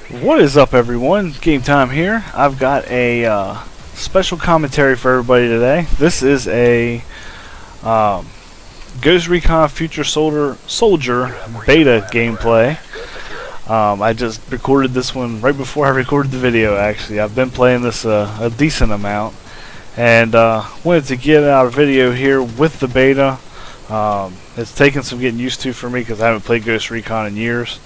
What is up, everyone? Game time here. I've got a special commentary for everybody today. This is a Ghost Recon Future Soldier beta gameplay. I just recorded this one right before I recorded the video, actually. I've been playing this a decent amount, and wanted to get out a video here with the beta. It's taken some getting used to for me because I haven't played Ghost Recon in years.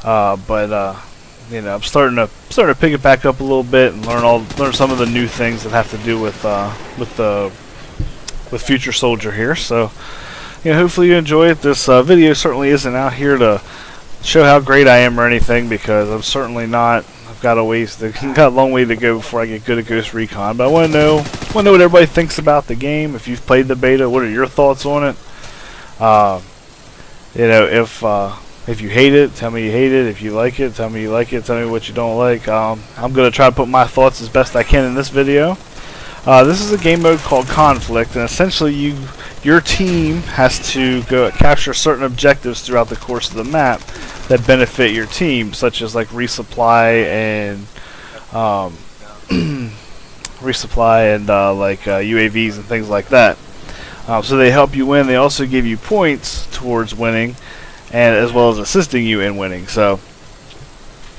But you know, I'm starting to pick it back up a little bit and learn some of the new things that have to do with Future Soldier here. So, you know, hopefully you enjoy it. This video certainly isn't out here to show how great I am or anything, because I'm certainly not. I've got a long way to go before I get good at Ghost Recon. But I want to know what everybody thinks about the game. If you've played the beta, what are your thoughts on it? You know, if you hate it, tell me you hate it. If you like it, tell me you like it. Tell me what you don't like. I'm going to try to put my thoughts as best I can in this video. This is a game mode called Conflict, and essentially your team has to go capture certain objectives throughout the course of the map that benefit your team, such as like resupply and UAVs and things like that. So they help you win. They also give you points towards winning, and as well as assisting you in winning. So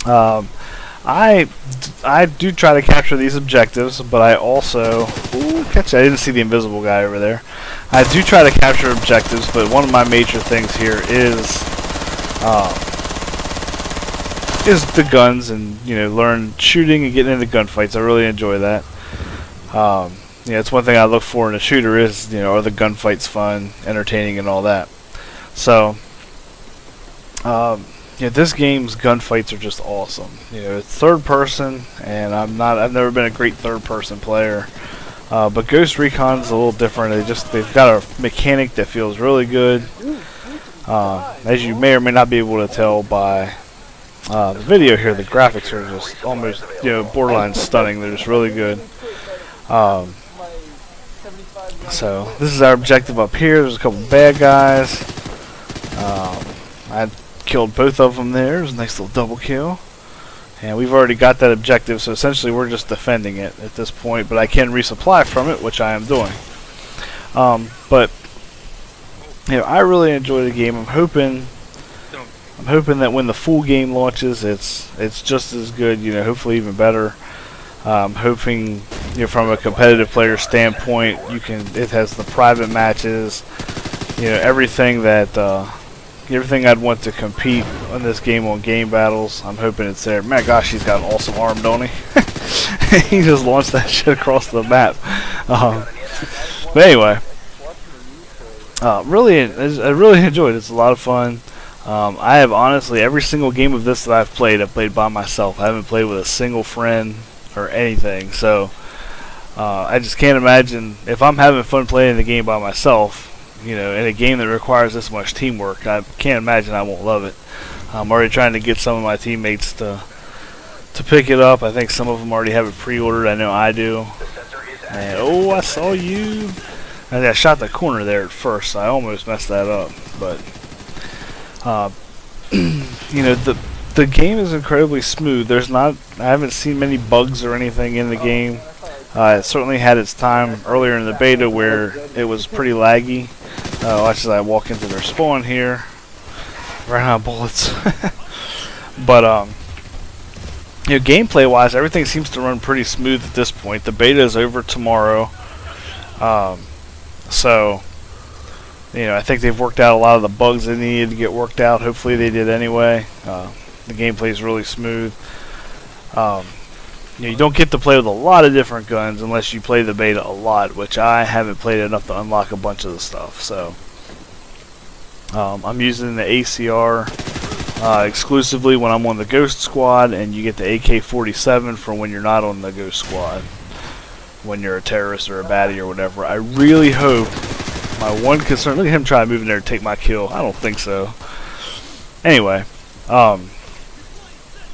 I do try to capture these objectives, but I also I didn't see the invisible guy over there. I do try to capture objectives, but one of my major things here is the guns, and you know, learn shooting and getting into gunfights. I really enjoy that. Yeah, it's one thing I look for in a shooter is, you know, are the gunfights fun, entertaining, and all that. So yeah, this game's gunfights are just awesome. You know, it's third person, and I've never been a great third person player. But Ghost Recon's a little different. They've got a mechanic that feels really good. As you may or may not be able to tell by the video here, the graphics are just almost, you know, borderline stunning. They're just really good. So this is our objective up here. There's a couple bad guys. I killed both of them there. It was a nice little double kill. And we've already got that objective, so essentially we're just defending it at this point. But I can resupply from it, which I am doing. But you know, I really enjoy the game. I'm hoping that when the full game launches, it's just as good. You know, hopefully even better. I'm hoping, you know, from a competitive player standpoint, it has the private matches, you know, everything I'd want to compete on this game on game battles. I'm hoping it's there. Man, gosh, he's got an awesome arm, don't he? He just launched that shit across the map. But anyway, I really enjoyed it. It's a lot of fun. I have honestly, every single game of this that I've played by myself. I haven't played with a single friend or anything. So I just can't imagine if I'm having fun playing the game by myself. You know, in a game that requires this much teamwork, I can't imagine I won't love it. I'm already trying to get some of my teammates to pick it up. I think some of them already have it pre-ordered. I know I do. And oh, I saw you. I shot the corner there at first. So I almost messed that up. But you know, the game is incredibly smooth. I haven't seen many bugs or anything in the game. It certainly had its time earlier in the beta where it was pretty laggy. Watch as I walk into their spawn here. Ran out of bullets. But you know, gameplay wise, everything seems to run pretty smooth at this point. The beta is over tomorrow. So you know, I think they've worked out a lot of the bugs they needed to get worked out. Hopefully they did anyway. The gameplay is really smooth. You know, you don't get to play with a lot of different guns unless you play the beta a lot, which I haven't played enough to unlock a bunch of the stuff. So I'm using the ACR exclusively when I'm on the Ghost Squad, and you get the AK-47 for when you're not on the Ghost Squad, when you're a terrorist or a baddie or whatever. I really hope, my one concern, look at him trying to move in there and take my kill. I don't think so. Anyway,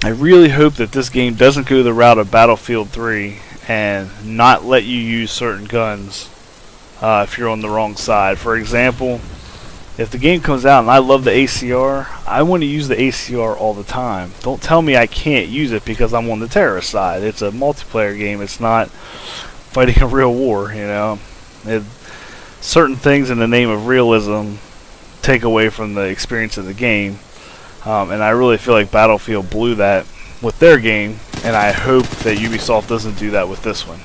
I really hope that this game doesn't go the route of Battlefield 3 and not let you use certain guns if you're on the wrong side. For example, If the game comes out and I love the ACR, I want to use the ACR all the time. Don't tell me I can't use it because I'm on the terrorist side. It's a multiplayer game. It's not fighting a real war, you know. Certain things in the name of realism take away from the experience of the game. And I really feel like Battlefield blew that with their game, and I hope that Ubisoft doesn't do that with this one.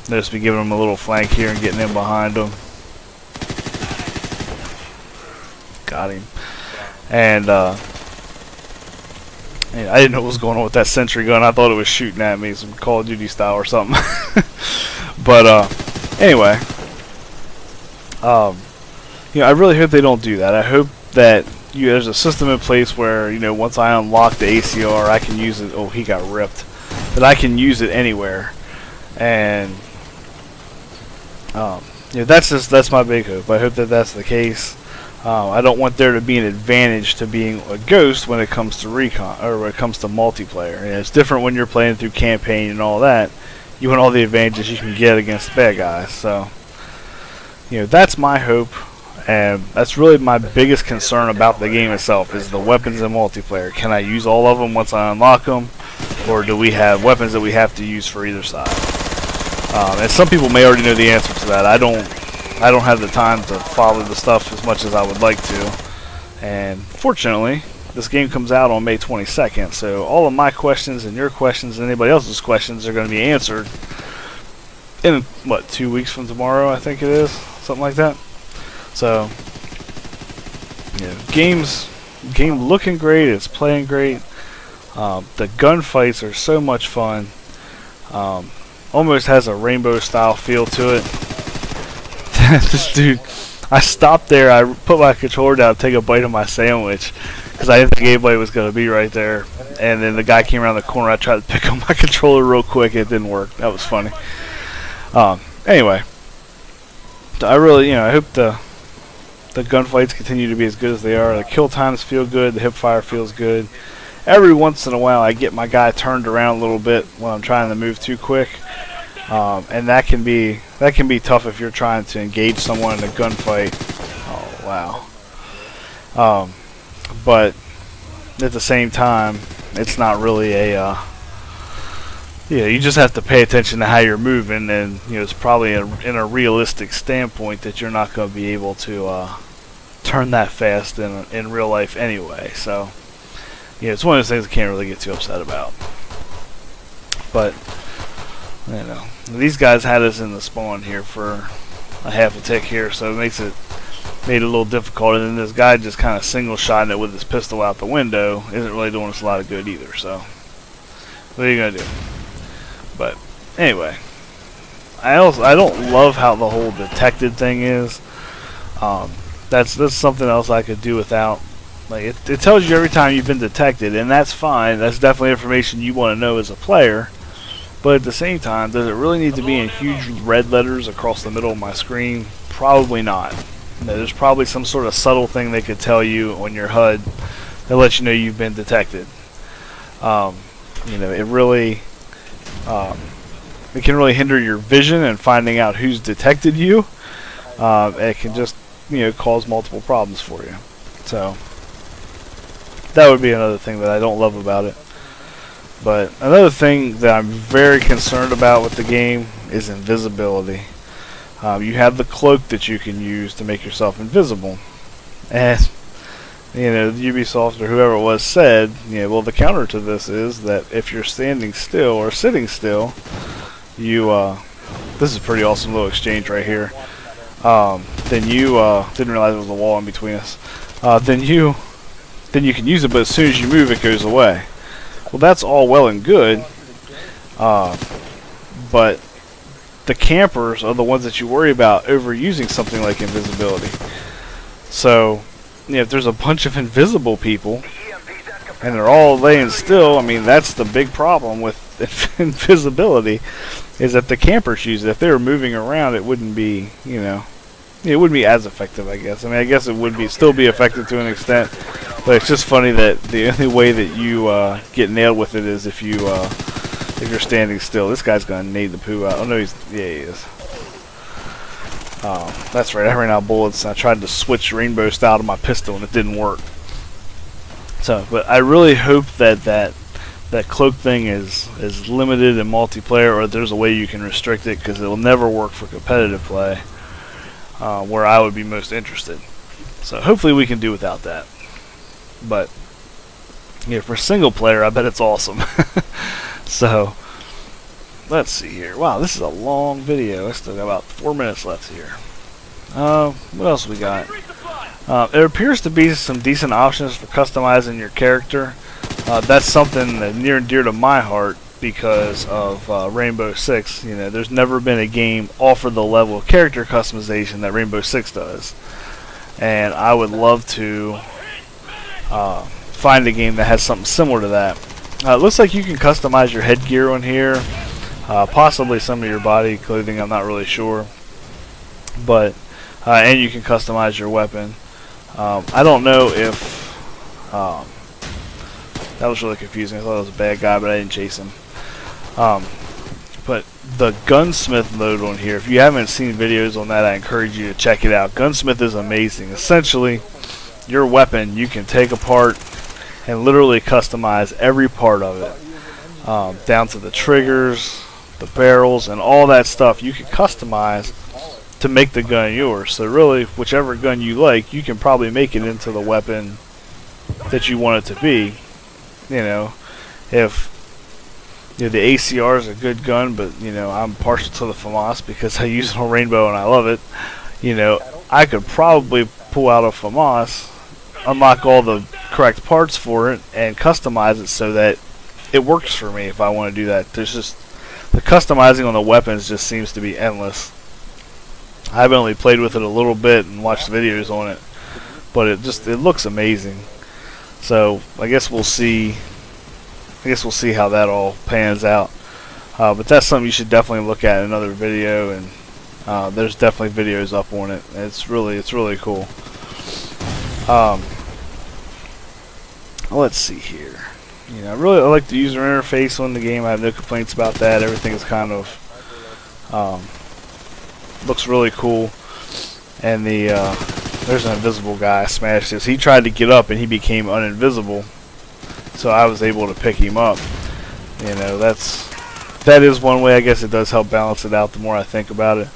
They'll just be giving them a little flank here and getting in behind them. Got him. And I didn't know what was going on with that sentry gun. I thought it was shooting at me, some Call of Duty style or something. But anyway, you know, I really hope they don't do that. I hope that there's a system in place where, you know, once I unlock the ACR, I can use it. Oh, he got ripped. That I can use it anywhere, and you know, that's my big hope. I hope that that's the case. I don't want there to be an advantage to being a ghost when it comes to Recon, or when it comes to multiplayer. You know, it's different when you're playing through campaign and all that. You want all the advantages you can get against the bad guys. So, you know, that's my hope, and that's really my biggest concern about the game itself is the weapons in multiplayer. Can I use all of them once I unlock them, or do we have weapons that we have to use for either side? And some people may already know the answer to that. I don't have the time to follow the stuff as much as I would like to. And fortunately, this game comes out on May 22nd, so all of my questions and your questions and anybody else's questions are going to be answered in, what, 2 weeks from tomorrow, I think it is? Something like that. So, yeah, game looking great, it's playing great. The gunfights are so much fun. Almost has a rainbow style feel to it. This dude, I stopped there, I put my controller down to take a bite of my sandwich because I didn't think anybody was going to be right there, and then the guy came around the corner. I tried to pick up my controller real quick, it didn't work. That was funny. Anyway, I really, you know, I hope the gunfights continue to be as good as they are. The kill times feel good, the hip fire feels good. Every once in a while I get my guy turned around a little bit when I'm trying to move too quick. And that can be tough if you're trying to engage someone in a gunfight. Oh wow! But at the same time, it's not really a. You just have to pay attention to how you're moving, and you know it's probably in a realistic standpoint that you're not going to be able to turn that fast in real life anyway. So yeah, it's one of those things I can't really get too upset about. But you know, these guys had us in the spawn here for a half a tick here, so it made it a little difficult. And then this guy just kind of single shotting it with his pistol out the window isn't really doing us a lot of good either. So what are you gonna do? But anyway, I don't love how the whole detected thing is. That's something else I could do without. Like it tells you every time you've been detected, and that's fine. That's definitely information you want to know as a player. But at the same time, does it really need to be in huge red letters across the middle of my screen? Probably not. There's probably some sort of subtle thing they could tell you on your HUD that lets you know you've been detected. You know, it really, it can really hinder your vision and finding out who's detected you. It can just, you know, cause multiple problems for you. So that would be another thing that I don't love about it. But another thing that I'm very concerned about with the game is invisibility. You have the cloak that you can use to make yourself invisible. And, you know, Ubisoft or whoever it was said, you know, well, the counter to this is that if you're standing still or sitting still, you, this is a pretty awesome little exchange right here. Then you, didn't realize there was a wall in between us. Then you can use it, but as soon as you move, it goes away. Well, that's all well and good, but the campers are the ones that you worry about overusing something like invisibility. So, you know, if there's a bunch of invisible people and they're all laying still, I mean, that's the big problem with invisibility, is that the campers use it. If they were moving around, it wouldn't be, you know, it wouldn't be as effective, I guess. I mean, I guess it would still be effective to an extent. But it's just funny that the only way that you get nailed with it is if you're standing still. This guy's gonna nade the poo out. Oh no, he is. That's right, I ran out of bullets and I tried to switch rainbow style to my pistol and it didn't work. So, but I really hope that cloak thing is limited in multiplayer, or there's a way you can restrict it, because it will never work for competitive play, where I would be most interested. So hopefully we can do without that. But yeah, for single player, I bet it's awesome. So let's see here. Wow, this is a long video. I still got about 4 minutes left here. What else we got? There appears to be some decent options for customizing your character. That's something that near and dear to my heart because of Rainbow Six. You know, there's never been a game offer the level of character customization that Rainbow Six does, and I would love to find a game that has something similar to that. It looks like you can customize your headgear on here, possibly some of your body clothing. I'm not really sure, but and you can customize your weapon. I don't know if that was really confusing. I thought it was a bad guy, but I didn't chase him. But the gunsmith mode on here, if you haven't seen videos on that, I encourage you to check it out. Gunsmith is amazing. Essentially, your weapon you can take apart and literally customize every part of it, down to the triggers, the barrels, and all that stuff. You can customize to make the gun yours. So really, whichever gun you like, you can probably make it into the weapon that you want it to be. You know, if the ACR is a good gun, but you know, I'm partial to the FAMAS because I use it on Rainbow and I love it. You know, I could probably pull out a FAMAS, unlock all the correct parts for it, and customize it so that it works for me if I want to do that. There's just the customizing on the weapons just seems to be endless. I've only played with it a little bit and watched videos on it, but it looks amazing. So I guess we'll see how that all pans out. But that's something you should definitely look at in another video, and there's definitely videos up on it. It's really cool. Let's see here. You know, I like the user interface on the game. I have no complaints about that. Everything is kind of looks really cool. And there's an invisible guy. I smashed this. He tried to get up and he became uninvisible, so I was able to pick him up. You know, that is one way. I guess it does help balance it out the more I think about it.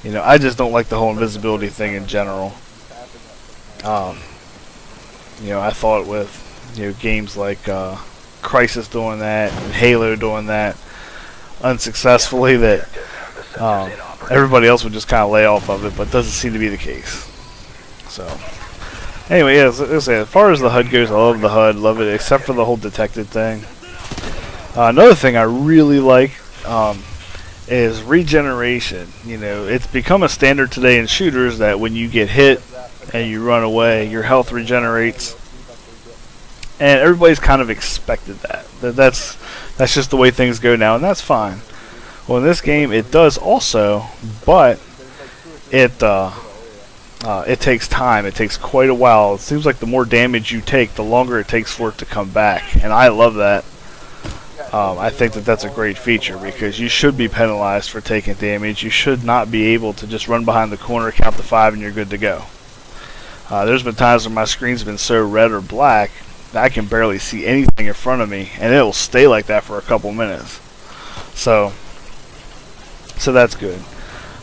You know, I just don't like the whole invisibility thing in general. You know, I thought with games like Crisis doing that and Halo doing that unsuccessfully that everybody else would just kind of lay off of it, but it doesn't seem to be the case. So anyway, yeah, as far as the HUD goes, I love the HUD, love it, except for the whole detected thing. Another thing I really like is regeneration. You know, it's become a standard today in shooters that when you get hit and you run away, your health regenerates, and everybody's kind of expected that. That's just the way things go now, and that's fine. Well, in this game, it does also, but it takes time. It takes quite a while. It seems like the more damage you take, the longer it takes for it to come back, and I love that. I think that that's a great feature because you should be penalized for taking damage. You should not be able to just run behind the corner, count to 5, and you're good to go. There's been times when my screen's been so red or black that I can barely see anything in front of me, and it'll stay like that for a couple minutes. So that's good.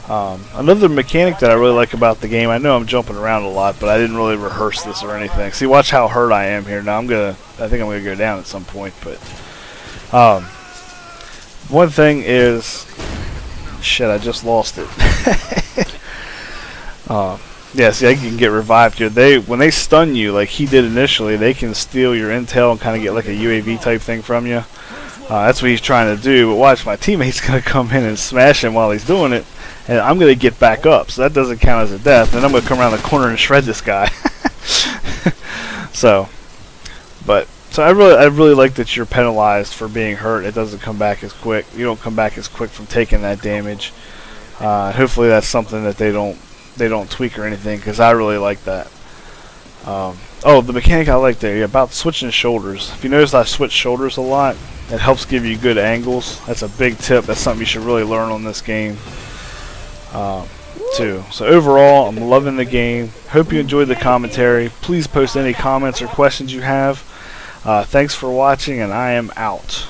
Another mechanic that I really like about the game, I know I'm jumping around a lot, but I didn't really rehearse this or anything. See, watch how hurt I am here. Now I think I'm gonna go down at some point, but one thing is, shit, I just lost it. Yeah, see, I can get revived here. When they stun you, like he did initially, they can steal your intel and kind of get like a UAV type thing from you. That's what he's trying to do, but watch, my teammate's going to come in and smash him while he's doing it, and I'm going to get back up, so that doesn't count as a death, and I'm going to come around the corner and shred this guy. So I really like that you're penalized for being hurt. It doesn't come back as quick. You don't come back as quick from taking that damage. Hopefully that's something that they don't tweak or anything, because I really like that. Oh, the mechanic I like there, about switching shoulders. If you notice, I switch shoulders a lot. It helps give you good angles. That's a big tip. That's something you should really learn on this game. too. So overall, I'm loving the game. Hope you enjoyed the commentary. Please post any comments or questions you have. Thanks for watching, and I am out.